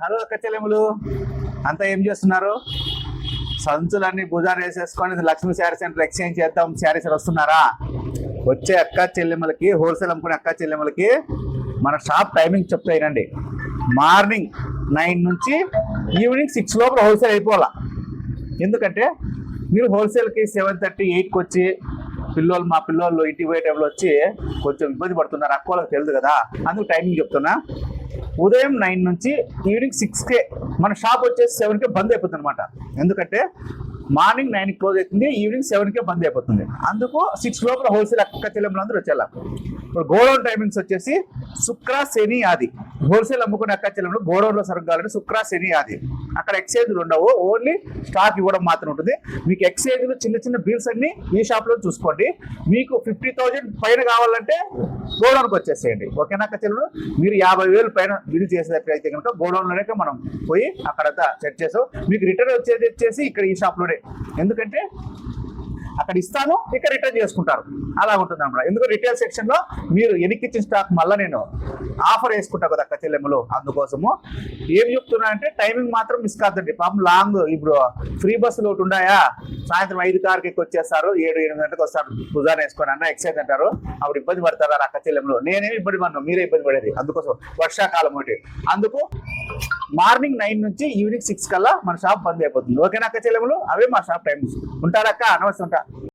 Hello అక్క చెల్లెములు, అంతా ఏం చేస్తున్నారు? సంచులన్నీ భుజాలు వేసేసుకొని లక్ష్మీ శారీ సెంటర్ ఎక్స్చేంజ్ చేద్దాం శారీస్ వస్తున్నారా? వచ్చే అక్క చెల్లెములకి, హోల్సేల్ అమ్ముకునే అక్క చెల్లెములకి మన షాప్ టైమింగ్ చెప్తాయినండి. మార్నింగ్ 9 నుంచి ఈవినింగ్ 6 లోపల హోల్సేల్ అయిపోవాలా. ఎందుకంటే మీరు హోల్సేల్కి 7:30, 8కి వచ్చి మా పిల్లలు ఇంటికి పోయే టైంలో వచ్చి కొంచెం ఇబ్బంది పడుతున్నారు, అక్క వాళ్ళకి తెలియదు కదా, అందుకు టైమింగ్ చెప్తున్నా. ఉదయం 9 నుంచి ఈవినింగ్ 6కే మన షాప్ వచ్చేసి 7కే బంద్ అయిపోతుంది అనమాట. ఎందుకంటే మార్నింగ్ 9కి క్లోజ్ అవుతుంది, ఈవినింగ్ 7కే బంద్ అయిపోతుంది. అందుకు 6 లోపల హోల్సేల్ అక్క చెల్లెములందరూ వచ్చేలా. ఇప్పుడు గోడౌన్ టైమింగ్స్ వచ్చేసి శుక్ర, శని, ఆది. హోల్సేల్ అమ్ముకునే అక్క చెల్లెములు గోడౌన్లో సరుకు శుక్ర, శని, ఆది. అక్కడ ఎక్స్చేంజ్లు ఉండవు, ఓన్లీ స్టాక్ ఇవ్వడం మాత్రం ఉంటుంది. మీకు ఎక్స్చేంజ్లు చిన్న చిన్న బిల్స్ అన్ని ఈ షాప్లో చూసుకోండి. మీకు 50,000 పైన కావాలంటే గోడౌన్కి వచ్చేసేయండి, ఓకేనా అక్క చెల్లెములు? మీరు 50,000 పైన బిల్ చేసేటట్లయితే కనుక గోడౌన్లోనే మనం పోయి అక్కడంతా సెట్ చేసాం. మీకు రిటర్న్ వచ్చేసి ఇక్కడ ఈ షాప్లోనే. ఎందుకంటే అక్కడ ఇస్తాను, ఇక్కడ రిటర్న్ చేసుకుంటారు, అలా ఉంటుంది అన్నమాట. ఎందుకంటే రిటైల్ సెక్షన్ లో మీరు ఎనికిచ్చిన స్టాక్ మళ్ళీ నేను ఆఫర్ వేసుకుంటా కదా అక్క చెల్లెములు. అందుకోసము ఏం చెప్తున్నా అంటే టైమింగ్ మాత్రం మిస్ కాదండి. పాపం లాంగ్ ఇప్పుడు ఫ్రీ బస్సులు ఒకటి ఉన్నాయా, సాయంత్రం 5 వచ్చేస్తారు, 7-8 గంటలకు వస్తారు భుజాన్ని వేసుకొని, అన్న ఎక్సైజ్ అంటారు. అప్పుడు ఇబ్బంది పడతారా అక్క చెల్లెములు? నేనేమి ఇబ్బంది పడను, మీరే ఇబ్బంది పడేది. అందుకోసం వర్షాకాలం ఒకటి, అందుకు మార్నింగ్ 9 నుంచి ఈవినింగ్ 6 కల్లా మన షాప్ బంద్ అయిపోతుంది, ఓకేనా అక్క చెల్లెములు? అవే మా షాప్ టైమింగ్స్. ఉంటారక్క, నమస్తే, ఉంటా.